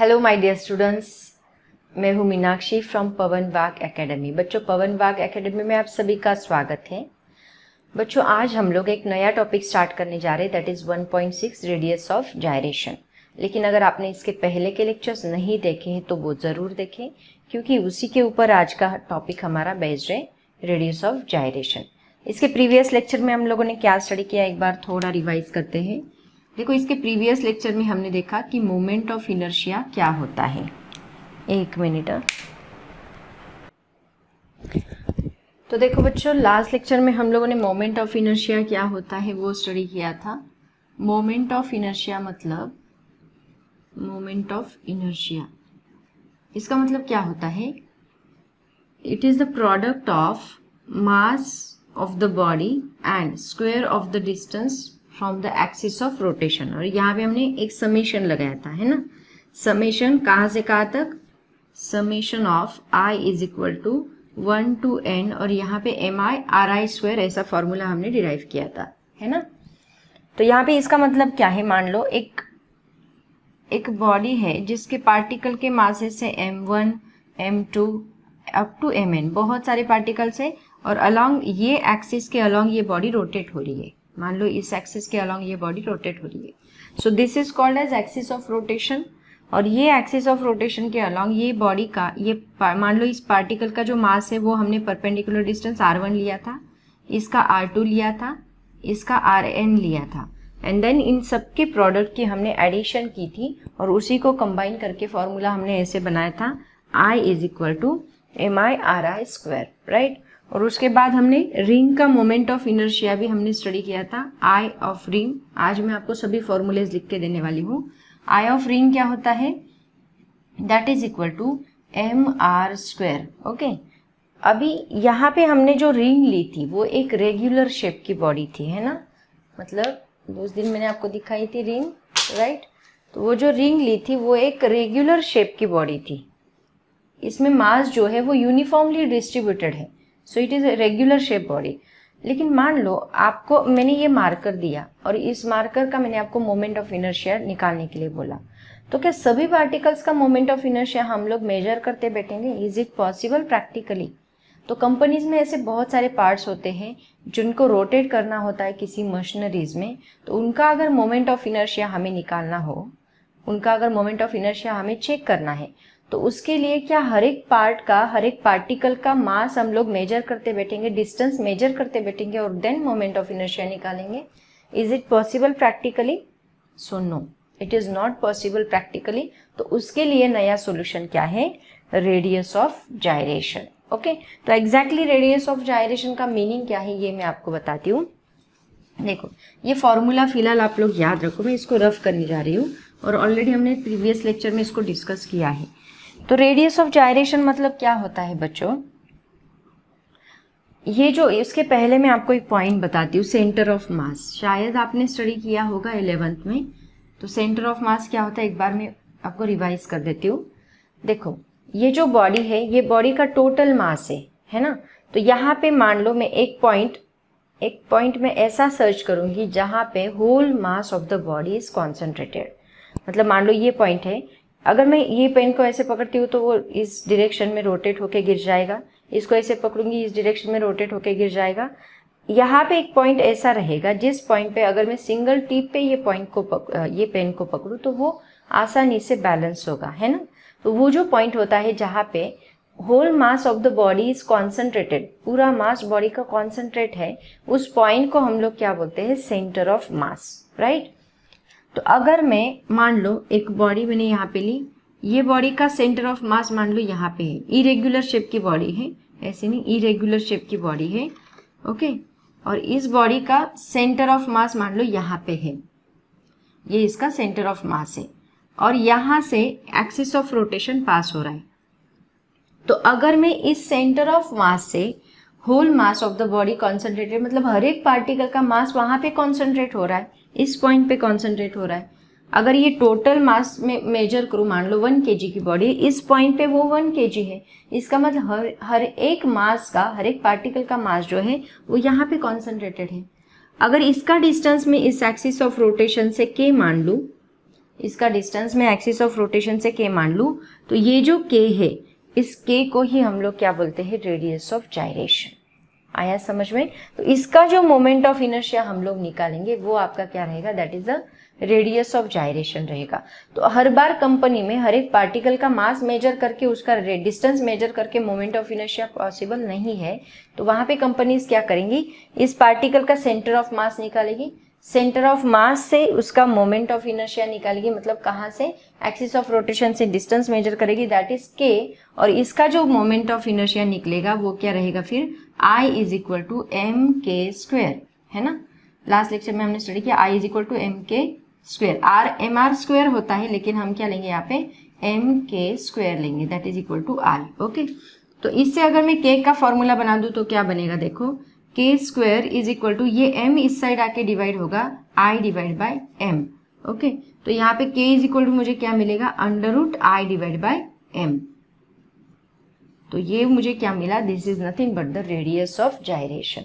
Hello my dear students, मैं हूं Meenakshi from पवन वाग एकेडमी। बच्चों, पवन वाग एकेडमी में आप सभी का स्वागत है। बच्चों, आज हम लोग एक नया टॉपिक स्टार्ट करने जा रहे हैं, that is 1.6 radius of gyration. लेकिन अगर आपने इसके पहले के लेक्चर्स नहीं देखे हैं तो वो ज़रूर देखें, क्योंकि उसी के ऊपर आज का टॉपिक हमारा बेस्ड है, रेडियस ऑफ जायरेशन। इसके प्रीवियस लेक्चर में हम लोगों ने क्या स्टडी किया, एक बार थोड़ा रिवाइज करते हैं। देखो, इसके प्रीवियस लेक्चर में हमने देखा कि मोमेंट ऑफ इनर्शिया क्या होता है। एक मिनट। तो देखो बच्चों, लास्ट लेक्चर में हम लोगों ने मोमेंट ऑफ इनर्शिया क्या होता है वो स्टडी किया था। मोमेंट ऑफ इनर्शिया मतलब, मोमेंट ऑफ इनर्शिया इसका मतलब क्या होता है? It is the product of mass of the body and square of the distance from the axis of rotation. और यहाँ पे हमने एक समेशन लगाया था, है ना। समेशन कहाँ से कहाँ तक? Summation of I is equal to 1 to n, और यहाँ पे MI/RI², ऐसा फॉर्मूला हमने डिराइव किया था, है ना। तो यहाँ पे इसका मतलब क्या है? मान लो एक बॉडी है जिसके पार्टिकल के मासेस है m1, m2 up to mn, बहुत सारे पार्टिकल्स है, और अलोंग ये एक्सिस के अलोंग ये बॉडी रोटेट हो रही है। मान लो इस एक्सिस के अलोंग ये बॉडी रोटेट हो रही है। So this is called as axis of rotation. और ये एक्सिस ऑफ रोटेशन के अलोंग ये बॉडी का ये मान लो इस पार्टिकल का जो मास है वो हमने परपेंडिकुलर डिस्टेंस r1 लिया था, इसका r2 लिया था, इसका rn लिया था, एंड देन इन सबके प्रोडक्ट की हमने एडिशन की थी और उसी को कंबाइन करके फॉर्मूला हमने ऐसे बनाया था, I is equal to MI/RI², right. और उसके बाद हमने रिंग का मोमेंट ऑफ इनर्शिया भी हमने स्टडी किया था, I ऑफ रिंग। आज मैं आपको सभी फॉर्मूलेज लिख के देने वाली हूँ। I ऑफ रिंग क्या होता है? That is equal to MR², okay. अभी यहाँ पे हमने जो रिंग ली थी वो एक रेगुलर शेप की बॉडी थी, है ना। मतलब उस दिन मैंने आपको दिखाई थी रिंग, राइट। तो वो जो रिंग ली थी वो एक रेगुलर शेप की बॉडी थी। इसमें मास जो है वो यूनिफॉर्मली डिस्ट्रीब्यूटेड है, so it is a regular shape body. लेकिन मान लो आपको मैंने ये मार्कर दिया और इस मार्कर का मैंने आपको मोमेंट ऑफ इनर्शिया निकालने के लिए बोला, तो क्या सभी पार्टिकल्स का मोमेंट ऑफ इनर्शिया हम लोग मेजर करते बैठेंगे? Is it possible practically? तो कंपनीज में ऐसे बहुत सारे पार्ट्स होते हैं जिनको रोटेट करना होता है किसी मशीनरीज में, तो उनका अगर मोमेंट ऑफ इनर्शिया हमें निकालना हो, उनका अगर मोमेंट ऑफ इनर्शिया हमें चेक करना है, तो उसके लिए क्या हर एक पार्ट का, हर एक पार्टिकल का मास हम लोग मेजर करते बैठेंगे, डिस्टेंस मेजर करते बैठेंगे और देन मोमेंट ऑफ इनर्शिया निकालेंगे? Is it possible practically? So no, it is not possible practically. तो उसके लिए नया सॉल्यूशन क्या है? Radius of gyration, okay. तो एग्जैक्टली रेडियस ऑफ जायरेशन का मीनिंग क्या है ये मैं आपको बताती हूँ। देखो, ये फॉर्मूला फिलहाल आप लोग याद रखो, मैं इसको रफ करने जा रही हूँ और ऑलरेडी हमने प्रीवियस लेक्चर में इसको डिस्कस किया है। तो रेडियस ऑफ जायरेशन मतलब क्या होता है बच्चों? ये जो, इसके पहले मैं आपको एक पॉइंट बताती हूँ, सेंटर ऑफ मास। शायद आपने स्टडी किया होगा 11th में। तो सेंटर ऑफ मास क्या होता है एक बार मैं आपको रिवाइज कर देती हूँ। देखो, ये जो बॉडी है ये बॉडी का टोटल मास है ना। तो यहाँ पे मान लो मैं एक पॉइंट में ऐसा सर्च करूंगी जहाँ पे whole mass of the body is concentrated. मतलब मान लो ये पॉइंट है, अगर मैं ये पेन को ऐसे पकड़ती हूँ तो वो इस डायरेक्शन में रोटेट होके गिर जाएगा, इसको ऐसे पकड़ूंगी इस डायरेक्शन में रोटेट होके गिर जाएगा। यहाँ पे एक पॉइंट ऐसा रहेगा जिस पॉइंट पे अगर मैं सिंगल टिप पे ये पेन को पकड़ूँ तो वो आसानी से बैलेंस होगा, है ना। तो वो जो पॉइंट होता है जहाँ पे whole mass of the body is concentrated, पूरा मास बॉडी का कॉन्सेंट्रेट है, उस पॉइंट को हम लोग क्या बोलते हैं? Centre of mass, right. तो अगर मैं मान लो एक बॉडी मैंने यहाँ पे ली, ये बॉडी का सेंटर ऑफ मास मान लो यहाँ पे है, इरेगुलर शेप की बॉडी है, ऐसे नहीं, इरेगुलर शेप की बॉडी है, ओके। और इस बॉडी का सेंटर ऑफ मास मान लो यहाँ पे है, ये इसका सेंटर ऑफ मास है, और यहाँ से एक्सिस ऑफ रोटेशन पास हो रहा है। तो अगर मैं इस सेंटर ऑफ मास से whole mass of the body concentrated, मतलब हर एक पार्टिकल का मास वहां पे कॉन्सेंट्रेट हो रहा है, इस पॉइंट पे कॉन्सेंट्रेट हो रहा है। अगर ये टोटल मास में मेजर करूँ, मान लो 1 kg की बॉडी, इस पॉइंट पे वो 1 kg है, इसका मतलब हर एक मास का, हर एक पार्टिकल का मास जो है वो यहाँ पे कॉन्सेंट्रेटेड है। अगर इसका डिस्टेंस में इस एक्सिस ऑफ रोटेशन से k मान लूँ, इसका डिस्टेंस मैं एक्सिस ऑफ रोटेशन से k मान लूँ, तो ये जो k है, इस k को ही हम लोग क्या बोलते हैं, रेडियस ऑफ जाइरेशन। आया समझ में? तो इसका जो मोमेंट ऑफ इनर्शिया हम लोग निकालेंगे वो आपका क्या रहेगा, that is the radius of gyration रहेगा। तो हर बार कंपनी में हर एक पार्टिकल का मास मेजर करके उसका डिस्टेंस मेजर करके मोमेंट ऑफ इनर्शिया पॉसिबल नहीं है, तो वहां पे कंपनीज क्या करेंगी, इस पार्टिकल का सेंटर ऑफ मास निकालेगी, सेंटर ऑफ मास से उसका मोमेंट ऑफ इनर्शिया निकालेगी, मतलब कहाँ से, एक्सिस ऑफ रोटेशन से डिस्टेंस मेजर करेगी, दैट इज k, और इसका जो मोमेंट ऑफ इनर्शिया निकलेगा वो क्या रहेगा फिर, I is equal to M K square, है ना। लास्ट लेक्चर में हमने स्टडी किया I is equal to M K square, M R square होता है, लेकिन हम क्या लेंगे यहाँ पे, एम के स्क्वेयर लेंगे, that is equal to I. Okay, तो इससे अगर मैं k का फॉर्मूला बना दूं तो क्या बनेगा, देखो k square is equal to, ये m इस साइड आके डिवाइड होगा I divide by m। Okay, तो यहाँ पे k इज इक्वल टू मुझे क्या मिलेगा, under root I divide by m। तो ये मुझे क्या मिला, this is nothing but the radius of gyration.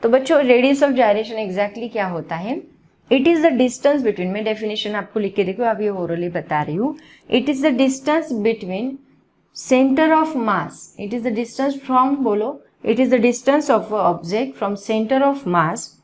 तो बच्चों रेडियस ऑफ जाइरेशन एग्जैक्टली क्या होता है, it is the distance between, मैं डेफिनेशन आपको लिख के देखो, अभी ओरली बता रही हूँ, it is the distance between centre of mass, it is the distance from, बोलो, it is the distance of an object from center of mass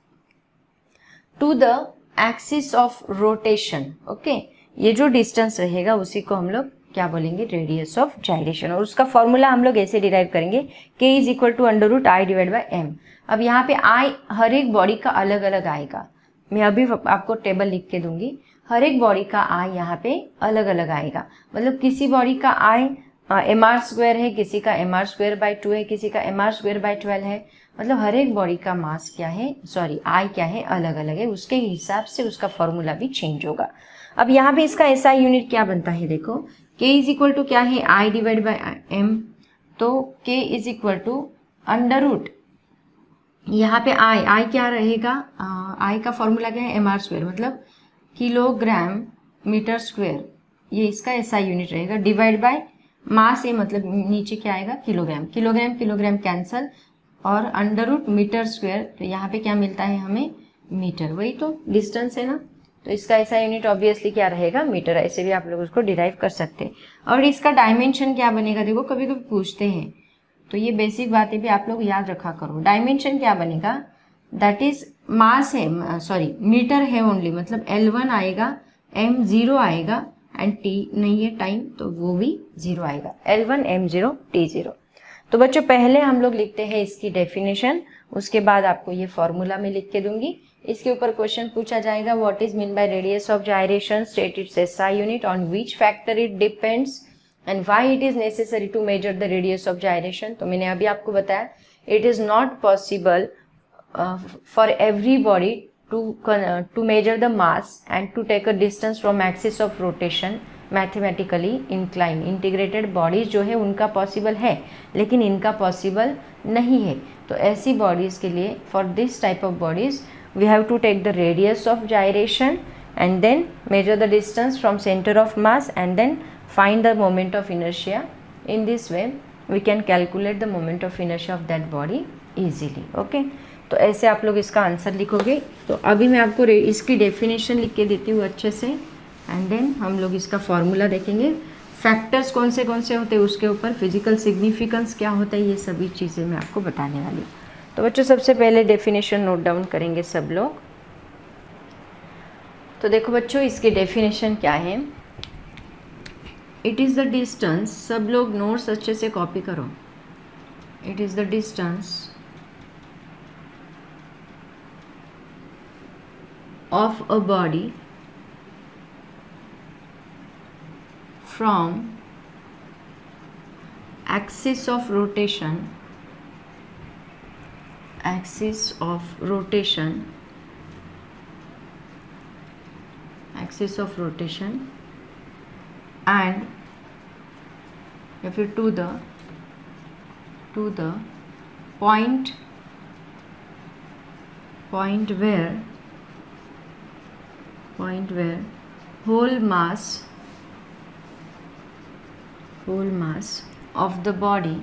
to the axis of rotation। okay, ये जो distance रहेगा उसी को हम लोग क्या बोलेंगे, रेडियस ऑफ जाइरेशन, और उसका फॉर्मूला हम लोग ऐसे डिराइव करेंगे, k is equal to under root I divide by m। अब यहाँ पे I हर एक बॉडी का अलग अलग आएगा, मैं अभी आपको टेबल लिख के दूंगी, हर एक बॉडी का I यहाँ पे अलग अलग आएगा, मतलब किसी बॉडी का I एम आर स्क्वायर है, किसी का एम आर स्क्वायर बाई 2 है, किसी का एम आर स्क्वायर बाई 12 है, मतलब हर एक बॉडी का मास क्या है, सॉरी आई क्या है, अलग अलग है, उसके हिसाब से उसका फॉर्मूला भी चेंज होगा। अब यहाँ पे इसका एसआई यूनिट क्या बनता है, देखो k इज इक्वल टू क्या है, आई डिवाइड बाई m, तो k is equal to under root, यहाँ पे आई क्या रहेगा, आई का फॉर्मूला क्या है, एम आर स्क्वायर, मतलब किलोग्राम मीटर स्क्वायर, ये इसका एसआई यूनिट रहेगा, डिवाइड बाय मास, ये मतलब नीचे क्या आएगा, किलोग्राम, किलोग्राम किलोग्राम कैंसल, और अंडर रूट मीटर स्क्वायर, तो यहाँ पे क्या मिलता है हमें, मीटर, वही तो डिस्टेंस है ना, तो इसका ऐसा यूनिट ऑब्वियसली क्या रहेगा, मीटर, ऐसे भी आप लोग उसको डिराइव कर सकते हैं। और इसका डायमेंशन क्या बनेगा, देखो कभी कभी पूछते हैं, तो ये बेसिक बातें भी आप लोग याद रखा करो। डायमेंशन क्या बनेगा, दैट इज मास है, सॉरी मीटर है ओनली, मतलब L1 आएगा, M 0 आएगा, एंड t नहीं है टाइम, तो वो भी 0 आएगा, L1 M0 T0। तो बच्चों पहले हम लोग लिखते हैं इसकी डेफिनेशन, उसके बाद आपको ये फॉर्मूला में लिख के दूंगी, इसके ऊपर क्वेश्चन पूछा जाएगा, what is mean by radius of gyration, state its SI unit, on which factor it depends, and why it is necessary to measure the radius of gyration. तो मैंने अभी आपको बताया, it is not possible for every body to measure the mass and to take a distance from axis of rotation mathematically inclined integrated bodies जो है उनका possible है, लेकिन इनका possible नहीं है। तो ऐसी bodies के लिए for this type of bodies we have to take the radius of gyration and then measure the distance from center of mass and then find the moment of inertia. In this way we can calculate the moment of inertia of that body easily। okay, तो ऐसे आप लोग इसका answer लिखोगे। तो अभी मैं आपको इसकी डेफिनेशन लिख के देती हूँ अच्छे से, एंड देन हम लोग इसका फॉर्मूला देखेंगे, फैक्टर्स कौन से होते हैं उसके ऊपर, फिजिकल सिग्निफिकेंस क्या होता है, ये सभी चीज़ें मैं आपको बताने वाली हूँ। तो बच्चों सबसे पहले डेफिनेशन नोट डाउन करेंगे सब लोग। तो देखो बच्चों इसकी डेफिनेशन क्या है, इट इज़ द डिस्टेंस, सब लोग नोट्स अच्छे से कॉपी करो, it is the distance of a body from axis of rotation and if you to the point where whole mass of the body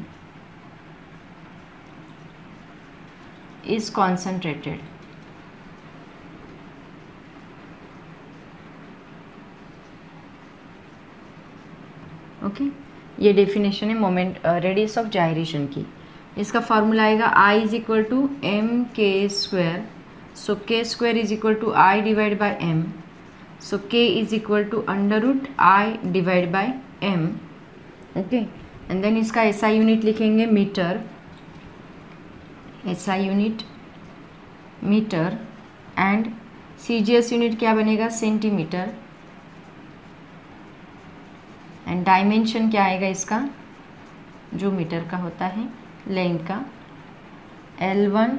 is concentrated, okay, ये definition है moment radius of gyration की। इसका formula आएगा I is equal to M K square, so K square is equal to I divide by M, so k is equal to under root I divide by M. Okay, and then इसका SI unit लिखेंगे metre, SI unit metre, and CGS unit क्या बनेगा centimetre, and dimension क्या आएगा इसका जो metre का होता है लेंथ का L1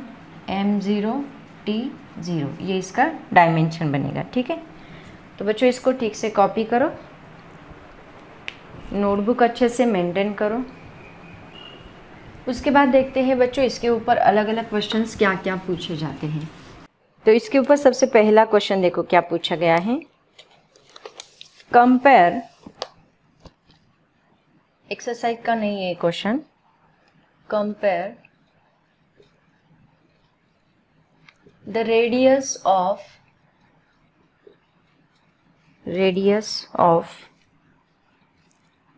M0 T0, ये इसका डायमेंशन बनेगा। ठीक है, तो बच्चों इसको ठीक से कॉपी करो, नोटबुक अच्छे से मेंटेन करो। उसके बाद देखते हैं बच्चों इसके ऊपर अलग अलग क्वेश्चंस क्या क्या पूछे जाते हैं। तो इसके ऊपर सबसे पहला क्वेश्चन देखो क्या पूछा गया है, कंपेयर, एक्सरसाइज का नहीं है question, compare the radius of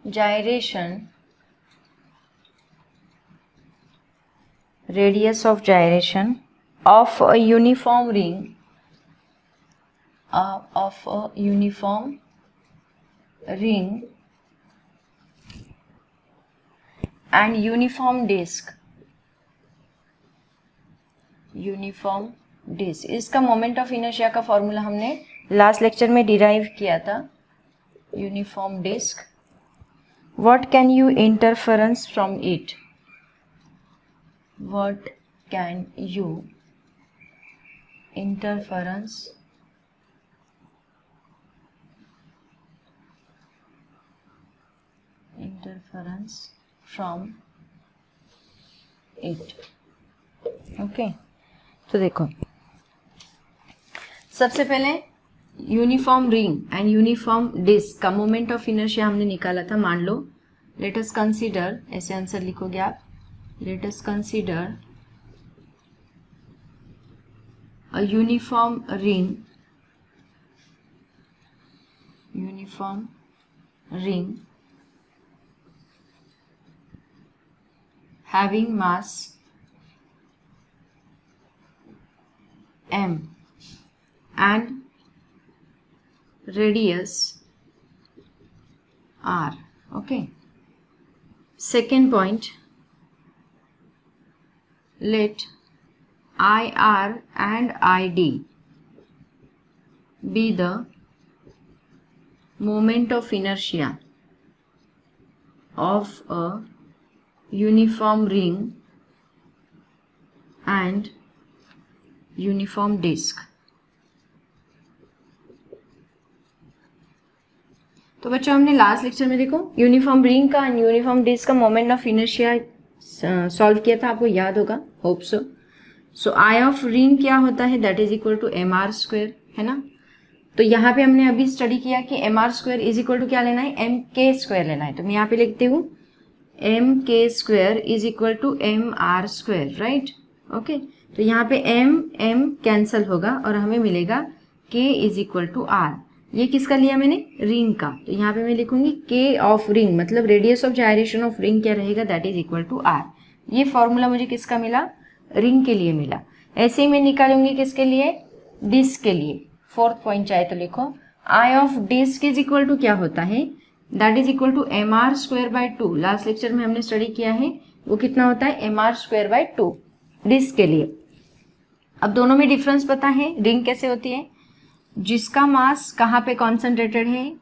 gyration, radius of gyration of a uniform ring, and uniform disk, इसका मोमेंट ऑफ इनर्शिया का फॉर्मूला हमने लास्ट लेक्चर में डिराइव किया था, uniform disc. What can you interference from it, what can you interference from it. Okay, तो देखो सबसे पहले uniform ring and uniform disc का मोमेंट ऑफ इनर्शिया हमने निकाला था। मान लो लेट अस कंसीडर, ऐसे आंसर लिखोगे आप, let us consider a uniform ring having mass m and radius r. Okay, second point, let IR and ID be the moment of inertia of a uniform ring and uniform disk. तो बच्चों हमने last lecture में देखो uniform ring का and uniform disc का moment of inertia solve किया था, आपको याद होगा, hope so. So I of ring क्या होता है, that is equal to M R square, है ना। तो यहाँ पे हमने अभी स्टडी किया कि M R square is equal to क्या लेना है, एम के स्क्वायर लेना है। तो मैं यहाँ पे लिखती हूँ M K square is equal to M R square, right. Okay, तो यहाँ पे एम कैंसल होगा और हमें मिलेगा के इज इक्वल टू आर। ये किसका लिया मैंने, रिंग का। तो यहाँ पे मैं लिखूंगी के ऑफ रिंग, मतलब radius of gyration of ring क्या रहेगा, that is equal to R. ये फॉर्मूला मुझे किसका मिला, रिंग के लिए मिला। ऐसे ही मैं निकालूंगी किसके लिए, डिस्क के लिए। फोर्थ पॉइंट चाहे तो लिखो, I of disc is equal to क्या होता है, that is equal to M R square by 2। Last lecture में हमने स्टडी किया है, वो कितना होता है, M R square by 2 disc के लिए। अब दोनों में डिफरेंस पता है, रिंग कैसे होती है, जिसका मास कहाँ पे कॉन्सेंट्रेटेड है,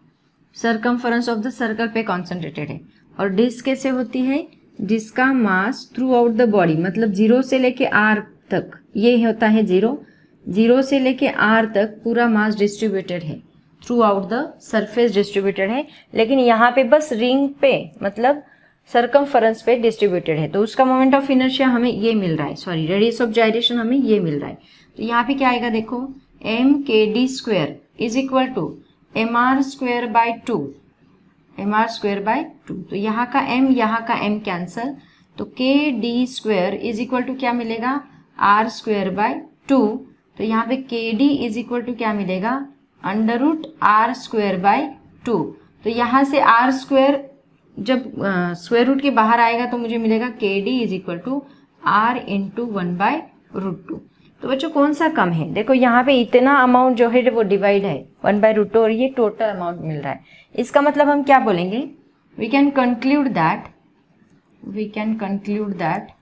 सर्कमफरेंस ऑफ द सर्कल पे कॉन्सेंट्रेटेड है। और डिस्क कैसे होती है, जिसका मास थ्रू आउट द बॉडी, मतलब 0 से लेके R तक, ये होता है 0 से लेके R तक पूरा मास डिस्ट्रीब्यूटेड है, throughout the surface distributed है। लेकिन यहाँ पे बस रिंग पे, मतलब सर्कमफरेंस पे डिस्ट्रीब्यूटेड है। तो उसका मोमेंट ऑफ इनर्शिया हमें ये मिल रहा है, सॉरी रेडियस ऑफ जायरेशन हमें ये मिल रहा है। तो यहाँ पे क्या आएगा देखो, M K D square is equal to M R square by 2, M R square by 2। तो यहाँ का m कैंसल, तो K D square is equal to क्या मिलेगा, आर स्क्वायर बाय 2। तो यहाँ पे के डी इज इक्वल टू क्या मिलेगा, under root R square by 2। तो यहाँ से आर स्क्वायर जब स्क्वायर रूट के बाहर आएगा तो मुझे मिलेगा KD is equal to R into 1/√2। तो बच्चों कौन सा कम है? देखो यहाँ पे इतना अमाउंट जो है वो डिवाइड है 1/√2 और ये टोटल अमाउंट मिल रहा है। इसका मतलब हम क्या बोलेंगे? We can conclude that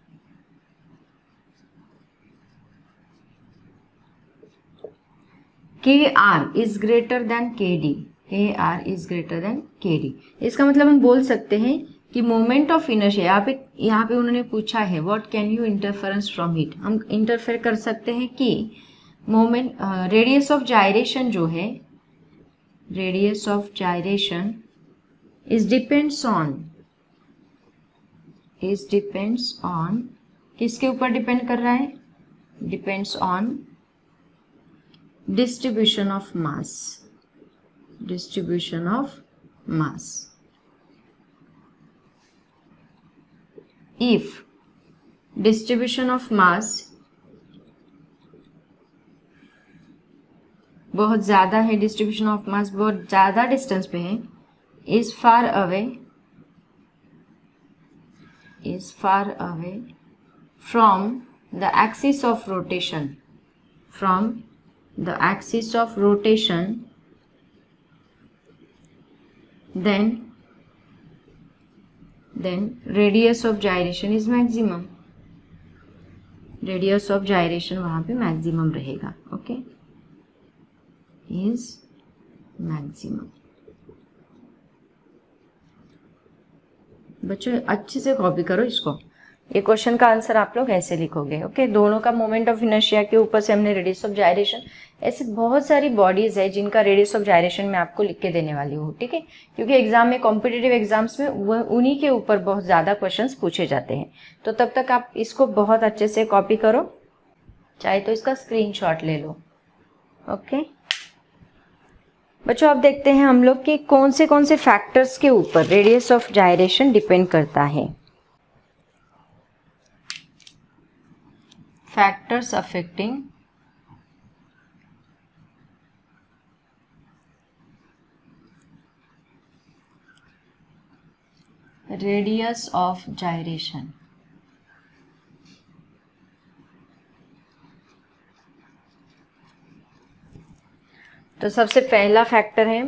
KR is greater than KD। KR is greater than KD। इसका मतलब हम बोल सकते हैं कि मोमेंट ऑफ इनर्शिया, यहाँ पे उन्होंने पूछा है what can you interference from it. हम इंटरफेयर कर सकते हैं कि मोमेंट रेडियस ऑफ जायरेशन जो है, radius of gyration is depends on किसके ऊपर डिपेंड कर रहा है? Depends on distribution of mass। If distribution of mass बहुत ज़्यादा है, distribution of mass बहुत ज़्यादा डिस्टेंस पे है, is far away from the axis of rotation, then radius of gyration is maximum। Radius of gyration वहाँ पे मैक्सिमम रहेगा। Okay, is maximum. बच्चों अच्छे से कॉपी करो इसको। ये क्वेश्चन का आंसर आप लोग ऐसे लिखोगे। ओके, दोनों का मोमेंट ऑफ इनर्शिया के ऊपर से हमने रेडियस ऑफ जायरेशन, ऐसे बहुत सारी बॉडीज है जिनका रेडियस ऑफ जायरेशन मैं आपको लिख के देने वाली हूँ। ठीक है, क्योंकि एग्जाम में, कॉम्पिटिटिव एग्जाम्स में उन्हीं के ऊपर बहुत ज़्यादा क्वेश्चंस पूछे जाते हैं। तो तब तक आप इसको बहुत अच्छे से कॉपी करो, चाहे तो इसका स्क्रीनशॉट ले लो। ओके बच्चों, अब देखते हैं हम लोग कि कौन से फैक्टर्स के ऊपर रेडियस ऑफ जायरेशन डिपेंड करता है। Factors affecting radius of gyration. तो सबसे पहला फैक्टर है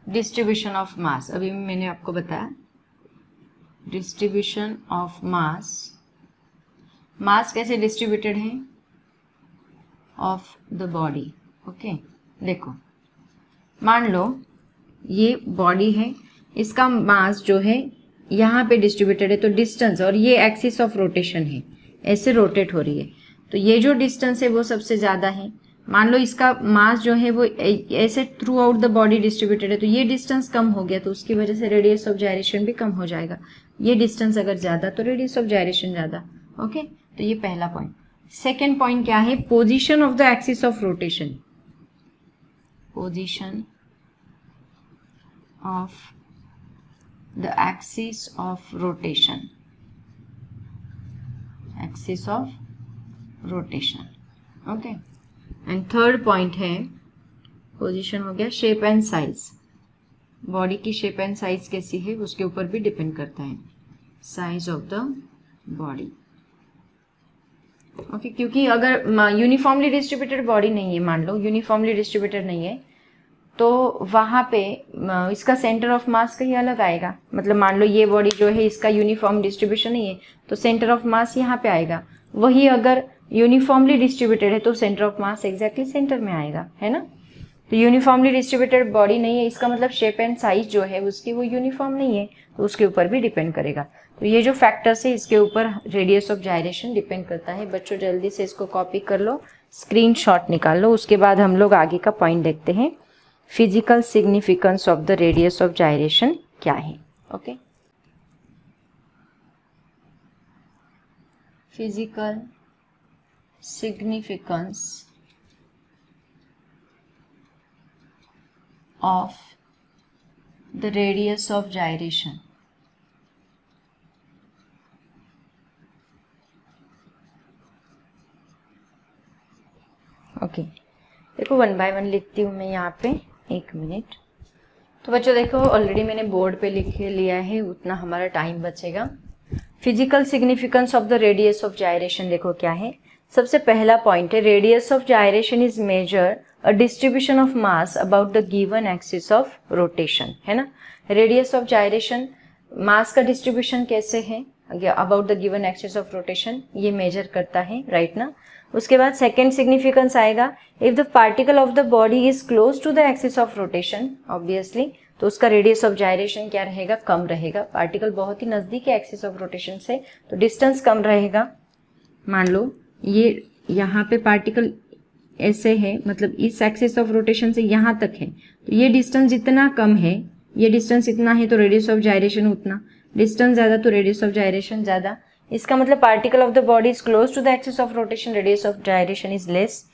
डिस्ट्रीब्यूशन ऑफ मास। अभी मैंने आपको बताया डिस्ट्रीब्यूशन ऑफ मास कैसे डिस्ट्रीब्यूटेड है ऑफ द बॉडी। ओके, देखो मान लो ये बॉडी है, इसका मास जो है यहाँ पे डिस्ट्रीब्यूटेड है, तो डिस्टेंस, और ये एक्सिस ऑफ रोटेशन है, ऐसे रोटेट हो रही है, तो ये जो डिस्टेंस है वो सबसे ज़्यादा है। मान लो इसका मास जो है वो ऐसे through out the body distributed है, तो ये डिस्टेंस कम हो गया, तो उसकी वजह से रेडियस ऑफ जायरेशन भी कम हो जाएगा। ये डिस्टेंस अगर ज़्यादा तो रेडियस ऑफ जायरेशन ज़्यादा। ओके, तो ये पहला पॉइंट। सेकेंड पॉइंट क्या है? Position of the axis of rotation. Position of the axis of rotation, okay, and third point है पोजीशन हो गया शेप एंड साइज। बॉडी की शेप एंड साइज कैसी है उसके ऊपर भी डिपेंड करता है, size of the body. Okay, क्योंकि अगर यूनिफॉर्मली डिस्ट्रीब्यूटेड बॉडी नहीं है, मान लो यूनिफॉर्मली डिस्ट्रीब्यूटेड नहीं है, तो वहाँ पे इसका सेंटर ऑफ मास कहीं अलग आएगा। मतलब मान लो ये बॉडी जो है इसका यूनिफॉर्म डिस्ट्रीब्यूशन नहीं है, तो सेंटर ऑफ मास यहाँ पे आएगा। वही अगर यूनिफॉर्मली डिस्ट्रीब्यूटेड है तो centre of mass exactly centre में आएगा, है ना। तो यूनिफॉर्मली डिस्ट्रीब्यूटेड बॉडी नहीं है, इसका मतलब शेप एंड साइज जो है उसकी वो यूनिफॉर्म नहीं है, तो उसके ऊपर भी डिपेंड करेगा। तो ये जो फैक्टर्स है इसके ऊपर रेडियस ऑफ जायरेशन डिपेंड करता है। बच्चों जल्दी से इसको कॉपी कर लो, स्क्रीनशॉट निकाल लो, उसके बाद हम लोग आगे का पॉइंट देखते हैं। Physical significance of the radius of gyration क्या है? Okay, physical significance of the radius of gyration. Okay, देखो 1 बाय 1 लिखती हूँ मैं यहाँ पे, 1 मिनट। तो बच्चों देखो ऑलरेडी मैंने बोर्ड पे लिख लिया है, उतना हमारा टाइम बचेगा। Physical significance of the radius of gyration देखो क्या है। सबसे पहला पॉइंट है radius of gyration is measure a distribution of mass about the given axis of rotation, है ना। रेडियस ऑफ जायरेशन मास का डिस्ट्रीब्यूशन कैसे है about the given axis of rotation, ये मेजर करता है, राइट ना। उसके बाद सेकेंड सिग्निफिकेंस आएगा if the particle of the body is close to the axis of rotation, obviously तो उसका रेडियस ऑफ जायरेशन क्या रहेगा, कम रहेगा। पार्टिकल बहुत ही नजदीक है एक्सिस ऑफ रोटेशन से तो डिस्टेंस कम रहेगा। मान लो ये यहाँ पे पार्टिकल ऐसे है, मतलब इस एक्सिस ऑफ रोटेशन से यहाँ तक है, तो ये डिस्टेंस जितना कम है, ये डिस्टेंस इतना है तो रेडियस ऑफ जायरेशन उतना, डिस्टेंस ज्यादा तो रेडियस ऑफ जायरेशन ज्यादा। इसका मतलब particle of the body is close to the axis of rotation, radius of gyration is less.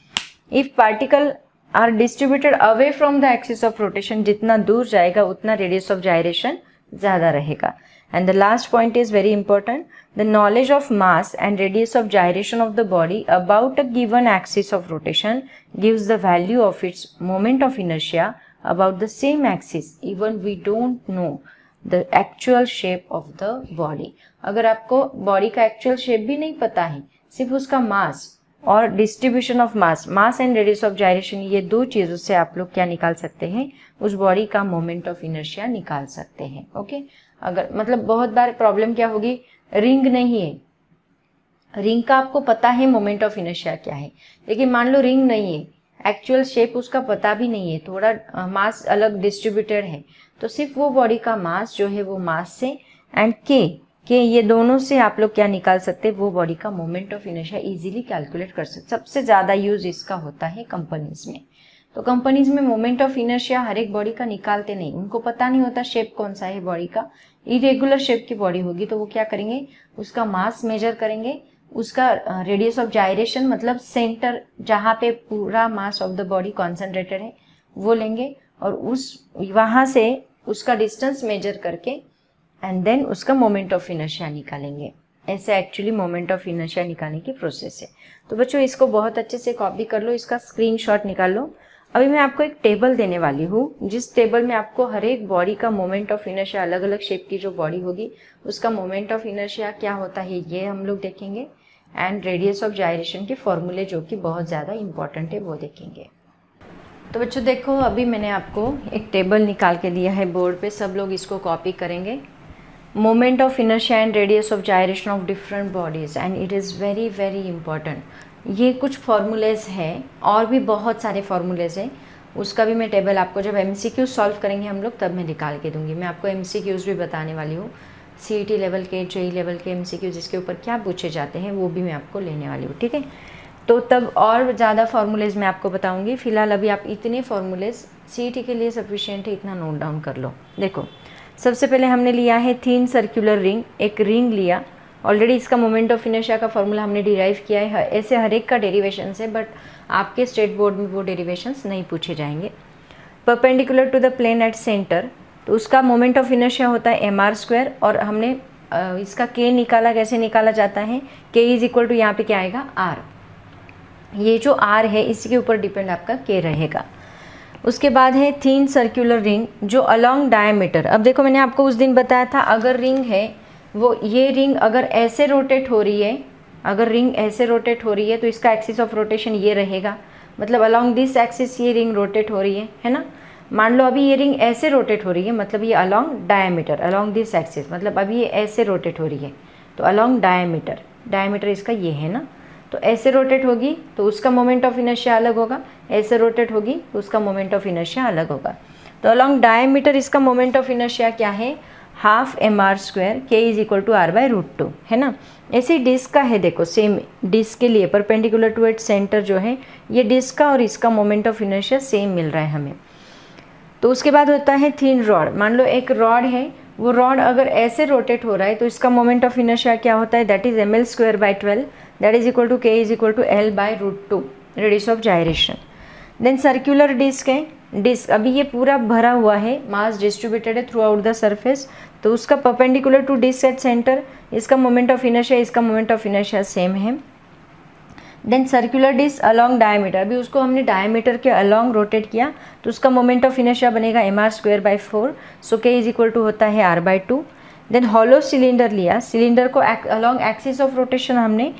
If particle are distributed away from the axis of rotation, जितना दूर जाएगा उतना रेडियस ऑफ जायरेशन ज्यादा रहेगा। And the last point is very important, the knowledge of mass and radius of gyration of the body about a given axis of rotation gives the value of its moment of inertia about the same axis even we don't know the actual shape of the body। अगर आपको body का actual shape भी नहीं पता है, सिर्फ उसका मास और distribution of mass and radius of gyration, ये दो चीजों से आप लोग क्या निकाल सकते हैं, उस बॉडी का मोमेंट ऑफ इनर्शिया निकाल सकते हैं। ओके, अगर मतलब बहुत बार प्रॉब्लम क्या होगी, रिंग नहीं है, रिंग का आपको पता है मोमेंट ऑफ इनर्शिया क्या है, लेकिन मान लो रिंग नहीं है, एक्चुअल शेप उसका पता भी नहीं है, थोड़ा मास अलग डिस्ट्रीब्यूटेड है, तो सिर्फ वो बॉडी का मास जो है वो मास से एंड के ये दोनों से आप लोग क्या निकाल सकते हैं, वो बॉडी का moment of inertia easily calculate कर सकते। सबसे ज्यादा यूज इसका होता है कंपनीज में। तो कंपनीज में मोमेंट ऑफ इनर्शिया हर एक बॉडी का निकालते नहीं, उनको पता नहीं होता शेप कौन सा है बॉडी का। इरेगुलर शेप की बॉडी होगी तो वो क्या करेंगे, उसका मास मेजर करेंगे, उसका रेडियस ऑफ जायरेशन मतलब सेंटर जहाँ पे पूरा मास ऑफ द बॉडी कॉन्सेंट्रेटेड है वो लेंगे और उस वहाँ से उसका डिस्टेंस मेजर करके एंड देन उसका मोमेंट ऑफ इनर्शिया निकालेंगे। ऐसे एक्चुअली मोमेंट ऑफ इनर्शिया निकालने की प्रोसेस है। तो बच्चों इसको बहुत अच्छे से कॉपी कर लो, इसका स्क्रीनशॉट निकाल लो। अभी मैं आपको एक टेबल देने वाली हूँ, जिस टेबल में आपको हर एक बॉडी का मोमेंट ऑफ इनर्शिया, अलग अलग शेप की जो बॉडी होगी उसका मोमेंट ऑफ इनर्शिया क्या होता है ये हम लोग देखेंगे, एंड रेडियस ऑफ जायरेशन के फॉर्मूले जो कि बहुत ज़्यादा इंपॉर्टेंट है वो देखेंगे। तो बच्चों देखो अभी मैंने आपको एक टेबल निकाल के दिया है बोर्ड पे, सब लोग इसको कॉपी करेंगे। Moment of inertia and radius of gyration of different bodies, and it is very very important. ये कुछ फॉर्मूलेज हैं और भी बहुत सारे फॉर्मूलेज हैं, उसका भी मैं टेबल आपको जब MCQ सॉल्व करेंगे हम लोग तब मैं निकाल के दूंगी। मैं आपको MCQs भी बताने वाली हूँ, CET लेवल के, JEE लेवल के MCQ जिसके ऊपर क्या पूछे जाते हैं वो भी मैं आपको लेने वाली हूँ, ठीक है। तो तब और ज़्यादा फार्मूलेज मैं आपको बताऊंगी। फिलहाल अभी आप इतने फार्मूलेज CET के लिए सफिशिएंट है, इतना नोट डाउन कर लो। देखो सबसे पहले हमने लिया है थिन सर्कुलर रिंग, एक रिंग लिया ऑलरेडी, इसका मोमेंट ऑफ इनर्शिया का फॉर्मूला हमने डिराइव किया है। ऐसे हर एक का डेरिवेशन है, बट आपके स्टेट बोर्ड में वो डेरिवेशंस नहीं पूछे जाएंगे। Perpendicular to the plane at centre, तो उसका मोमेंट ऑफ इनर्शिया होता है mr², और हमने इसका k निकाला, कैसे निकाला जाता है, k इज इक्वल टू यहाँ पे क्या आएगा r, ये जो r है इसके ऊपर डिपेंड आपका k रहेगा। उसके बाद है थिन सर्कुलर रिंग जो अलोंग डायमीटर। अब देखो मैंने आपको उस दिन बताया था, अगर रिंग है वो ये रिंग अगर ऐसे रोटेट हो रही है, अगर रिंग ऐसे रोटेट हो रही है तो इसका एक्सिस ऑफ रोटेशन ये रहेगा, मतलब अलोंग दिस एक्सिस ये रिंग रोटेट हो रही है ना। मान लो अभी ये रिंग ऐसे रोटेट हो रही है, मतलब ये along diameter, along this axis, मतलब अभी ये ऐसे रोटेट हो रही है तो अलोंग डायमीटर, डायमीटर इसका ये है ना, तो ऐसे रोटेट होगी तो उसका मोमेंट ऑफ इनर्शिया अलग होगा, ऐसे रोटेट होगी तो उसका मोमेंट ऑफ इनर्शिया अलग होगा। तो अलोंग डायमीटर इसका मोमेंट ऑफ इनर्शिया क्या है, half mr², k is equal to r/√2, है ना। ऐसे डिस्क का है, देखो सेम डिस्क के लिए परपेंडिकुलर टू इट्स सेंटर जो है ये डिस्क का और इसका मोमेंट ऑफ इनर्शिया सेम मिल रहा है हमें। तो उसके बाद होता है थिन रॉड, मान लो एक रॉड है, वो रॉड अगर ऐसे रोटेट हो रहा है तो इसका मोमेंट ऑफ इनर्शिया क्या होता है, that is ml²/12, that is equal to k is equal to l/√2, radius of gyration. Then circular disc है, डिस्क अभी ये पूरा भरा हुआ है, मास डिस्ट्रीब्यूटेड है थ्रू आउट द सरफेस, तो उसका perpendicular to disc at centre, इसका मोमेंट ऑफ इनर्शिया, इसका मोमेंट ऑफ इनर्शिया सेम है। Then circular disc along diameter, अभी उसको हमने डायमीटर के अलॉन्ग रोटेट किया तो उसका मोमेंट ऑफ इनर्शिया बनेगा mr²/4, so k is equal to होता है r/2। देन हॉलो सिलेंडर लिया, सिलेंडर को अलॉन्ग एक्सिस ऑफ रोटेशन हमने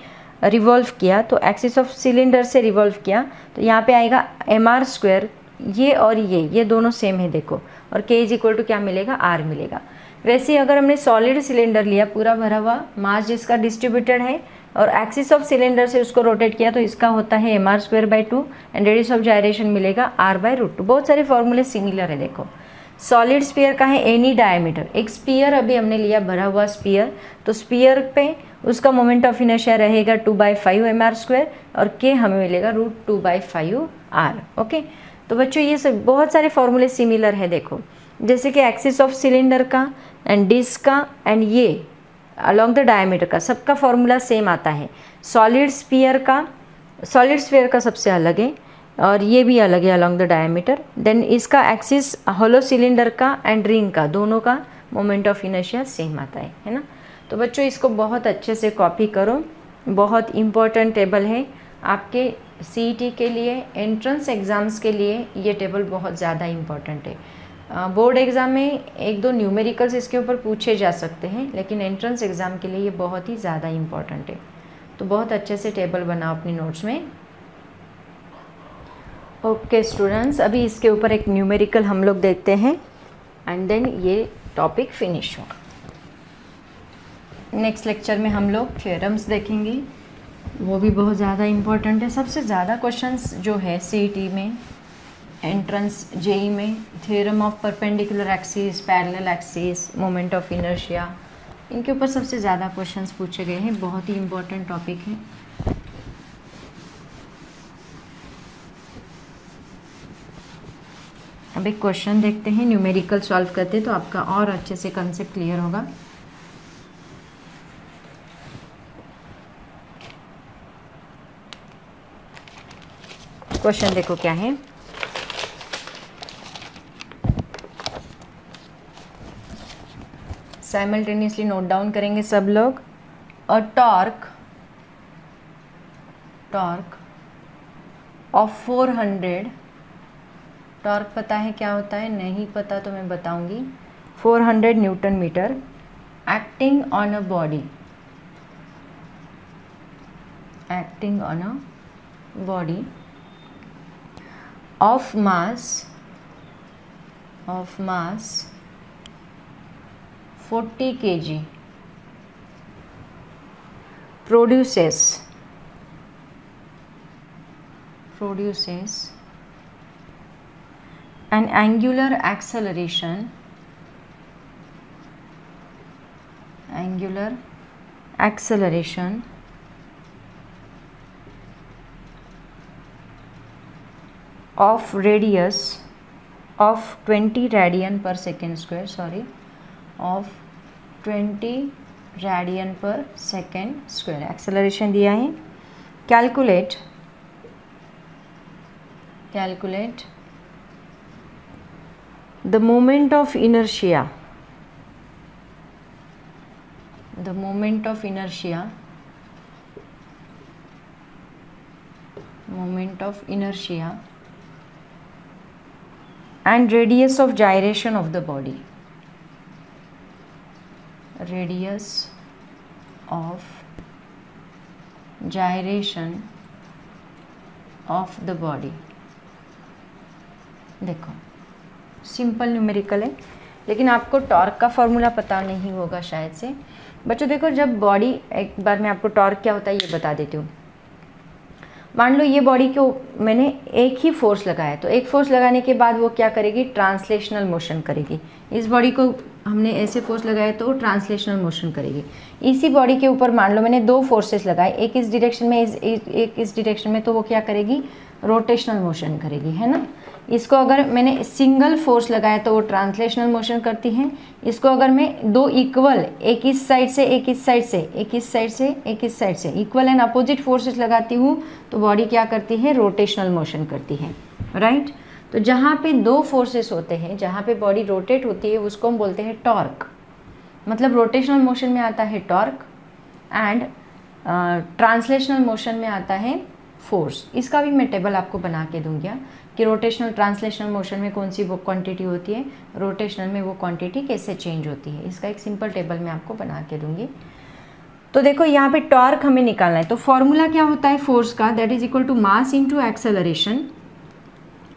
रिवॉल्व किया, तो एक्सिस ऑफ सिलेंडर से रिवॉल्व किया तो यहाँ पे आएगा mr², ये और ये दोनों सेम है देखो, और k इज इक्वल टू क्या मिलेगा, r मिलेगा। वैसे अगर हमने सॉलिड सिलेंडर लिया पूरा भरा हुआ, मास जिसका डिस्ट्रीब्यूटेड है और एक्सिस ऑफ सिलेंडर से उसको रोटेट किया तो इसका होता है mr²/2 and radius of gyration मिलेगा r/√2। बहुत सारे फॉर्मूले सिमिलर है देखो। सॉलिड स्फीयर का है एनी डायमीटर, एक स्फीयर अभी हमने लिया भरा हुआ स्फीयर, तो स्फीयर पे उसका मोमेंट ऑफ इनर्शिया रहेगा 2/5 mr² और k हमें मिलेगा √2/5 r। ओके, तो बच्चों ये सब बहुत सारे फॉर्मूले सिमिलर है देखो, जैसे कि एक्सिस ऑफ सिलेंडर का एंड डिस्क का एंड ये अलॉन्ग द डायमीटर का, सबका फॉर्मूला सेम आता है। सॉलिड स्फीयर का सबसे अलग है और ये भी अलग है अलॉन्ग द डायमीटर। देन इसका एक्सिस हॉलो सिलेंडर का एंड रिंग का, दोनों का मोमेंट ऑफ इनर्शिया सेम आता है ना। तो बच्चों इसको बहुत अच्छे से कॉपी करो, बहुत इम्पोर्टेंट टेबल है आपके CET के लिए, एंट्रेंस एग्ज़ाम्स के लिए ये टेबल बहुत ज़्यादा इम्पॉर्टेंट है। बोर्ड एग्ज़ाम में 1-2 न्यूमेरिकल्स इसके ऊपर पूछे जा सकते हैं, लेकिन एंट्रेंस एग्ज़ाम के लिए ये बहुत ही ज़्यादा इम्पॉर्टेंट है। तो बहुत अच्छे से टेबल बनाओ अपनी नोट्स में। ओके स्टूडेंट्स, अभी इसके ऊपर एक न्यूमेरिकल हम लोग देखते हैं एंड देन ये टॉपिक फिनिश हो। नेक्स्ट लेक्चर में हम लोग थ्योरम्स देखेंगे, वो भी बहुत ज़्यादा इम्पॉर्टेंट है। सबसे ज़्यादा क्वेश्चंस जो है CET में, एंट्रेंस JEE में, theorem of perpendicular axis, parallel axis, moment of inertia, इनके ऊपर सबसे ज़्यादा क्वेश्चंस पूछे गए हैं। बहुत ही इम्पोर्टेंट टॉपिक है। अब एक क्वेश्चन देखते हैं, न्यूमेरिकल सॉल्व करते हैं तो आपका और अच्छे से कंसेप्ट क्लियर होगा। क्वेश्चन देखो क्या है। साइमल्टेनियसली नोट डाउन करेंगे सब लोग। और टॉर्क ऑफ 400, टॉर्क पता है क्या होता है, नहीं पता तो मैं बताऊंगी। 400 newton metre acting on a body of mass 40 kg produces an angular acceleration of radius of 20 radian per second square, of 20 radian per second square acceleration दिया है। Calculate the moment of inertia and radius of gyration of the body, देखो simple numerical है, लेकिन आपको torque का formula पता नहीं होगा शायद से। बच्चों देखो, जब बॉडी, एक बार मैं आपको टॉर्क क्या होता है ये बता देती हूँ। मान लो ये बॉडी को मैंने एक ही फोर्स लगाया, तो एक फोर्स लगाने के बाद वो क्या करेगी, ट्रांसलेशनल मोशन करेगी। इस बॉडी को हमने ऐसे फोर्स लगाया तो वो ट्रांसलेशनल मोशन करेगी। इसी बॉडी के ऊपर मान लो मैंने 2 फोर्सेस लगाए, एक इस डायरेक्शन में, एक इस डायरेक्शन में, तो वो क्या करेगी, रोटेशनल मोशन करेगी, है ना। इसको अगर मैंने सिंगल फोर्स लगाया तो वो ट्रांसलेशनल मोशन करती है। इसको अगर मैं 2 इक्वल, एक इस साइड से, एक इस साइड से, एक इस साइड से, एक इस साइड से, इक्वल एंड अपोजिट फोर्सेस लगाती हूँ तो बॉडी क्या करती है, रोटेशनल मोशन करती है, राइट। तो जहाँ पे 2 फोर्सेस होते हैं, जहाँ पे बॉडी रोटेट होती है, उसको हम बोलते हैं टॉर्क। मतलब रोटेशनल मोशन में आता है टॉर्क, एंड ट्रांसलेशनल मोशन में आता है फोर्स। इसका भी मैं टेबल आपको बना के दूंगी कि रोटेशनल ट्रांसलेशनल मोशन में कौन सी वो क्वांटिटी होती है, रोटेशनल में वो क्वांटिटी कैसे चेंज होती है। इसका एक सिंपल टेबल मैं आपको बना के दूंगी। तो देखो यहाँ पे टॉर्क हमें निकालना है, तो फॉर्मूला क्या होता है फोर्स का, that is equal to mass into acceleration.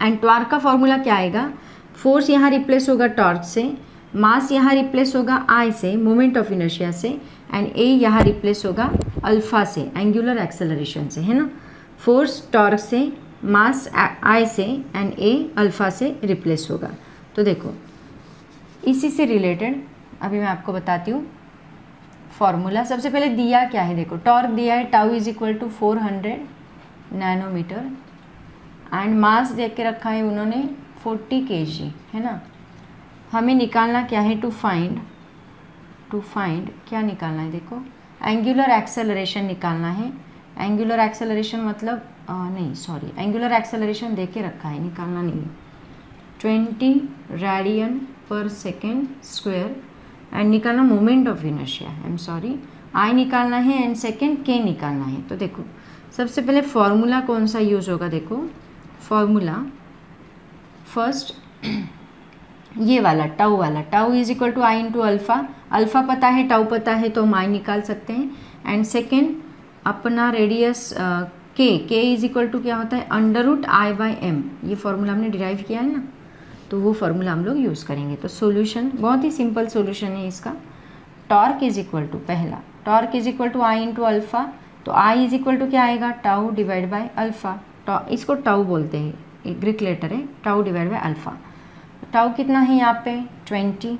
And torque का फॉर्मूला क्या आएगा, फोर्स यहाँ रिप्लेस होगा टॉर्क से, मास यहाँ रिप्लेस होगा आई से, मोमेंट ऑफ इनर्शिया से, एंड ए यहाँ रिप्लेस होगा अल्फा से, एंगुलर एक्सेलरेशन से, है ना। फोर्स टॉर्क से, मास आई से, एंड ए अल्फा से रिप्लेस होगा। तो देखो इसी से रिलेटेड अभी मैं आपको बताती हूँ फॉर्मूला। सबसे पहले दिया क्या है, देखो टॉर्क दिया है tau is equal to 400 nanometre and mass दे के रखा है उन्होंने 40 kg, है ना। हमें निकालना क्या है, टू फाइंड क्या निकालना है, देखो एंगुलर एक्सेलरेशन निकालना है। एंगुलर एक्सेलरेशन मतलब एंगुलर एक्सेलरेशन दे के रखा है, निकालना नहीं है। 20 रेडियन पर सेकेंड स्क्वायर एंड निकालना मोमेंट ऑफ इनर्शिया, आई निकालना है एंड सेकेंड के निकालना है। तो देखो सबसे पहले फॉर्मूला कौन सा यूज़ होगा, देखो फॉर्मूला फर्स्ट ये वाला tau is equal to I into alpha. Alpha पता है, टाउ पता है, तो हम आई निकाल सकते हैं। एंड सेकेंड अपना रेडियस के इज इक्वल टू क्या होता है, √I/m। ये फॉर्मूला हमने डिराइव किया है ना, तो वो फॉर्मूला हम लोग यूज़ करेंगे। तो सॉल्यूशन बहुत ही सिंपल सॉल्यूशन है इसका। टॉर्क इज इक्वल टू, पहला torque is equal to I into alpha, तो आई इज इक्वल टू क्या आएगा, टाउ डिवाइड बाय अल्फ़ा। इसको टाउ बोलते हैं, एक ग्रीक लेटर है, tau divide by alpha. Tau कितना है यहाँ पे 400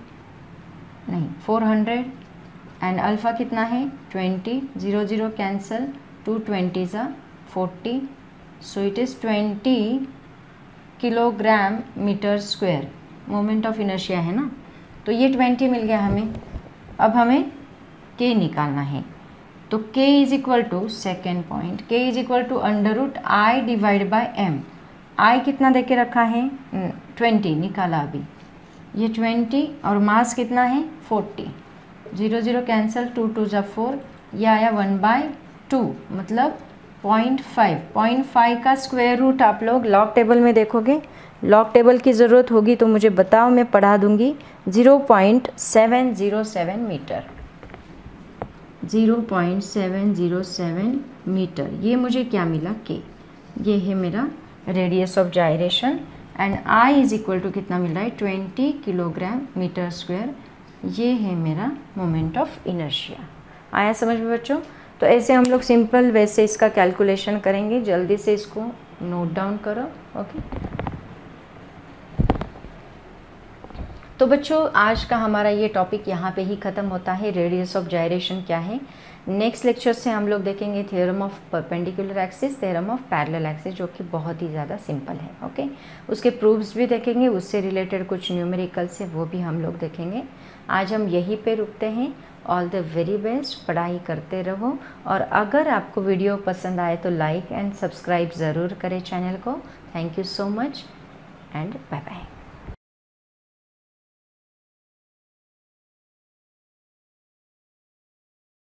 एंड अल्फ़ा कितना है 20, 0 0 कैंसल, 2 20 ज़ा 40, so it is 20 kilogram metre square. Moment of inertia है ना, तो ये 20 मिल गया हमें। अब हमें के निकालना है, तो k is equal to second point, k is equal to √I divide by m। I कितना दे के रखा है 20, निकाला अभी, ये 20 और मास कितना है 40, 0 0 कैंसल, 2 2 ज़ा 4, ये आया 1/2 मतलब 0.5 का स्क्वायर रूट आप लोग लॉग टेबल में देखोगे। लॉग टेबल की ज़रूरत होगी तो मुझे बताओ, मैं पढ़ा दूंगी। 0.707 मीटर, 0.707 मीटर, ये मुझे क्या मिला के, ये है मेरा radius of gyration. And I is equal to कितना मिल रहा है 20 किलोग्राम मीटर स्क्वायर, ये है मेरा मोमेंट ऑफ इनर्शिया। आया समझ में बच्चों। तो ऐसे हम लोग सिंपल वैसे इसका कैलकुलेशन करेंगे, जल्दी से इसको नोट डाउन करो। ओके, तो बच्चों आज का हमारा ये टॉपिक यहाँ पे ही ख़त्म होता है। रेडियस ऑफ जायरेशन क्या है, नेक्स्ट लेक्चर से हम लोग देखेंगे theorem of perpendicular axis, theorem of parallel axis, जो कि बहुत ही ज़्यादा सिंपल है। ओके, उसके प्रूफ्स भी देखेंगे, उससे रिलेटेड कुछ न्यूमेरिकल्स है वो भी हम लोग देखेंगे। आज हम यहीं पे रुकते हैं। ऑल द वेरी बेस्ट, पढ़ाई करते रहो, और अगर आपको वीडियो पसंद आए तो लाइक एंड सब्सक्राइब ज़रूर करें चैनल को। Thank you so much and bye bye.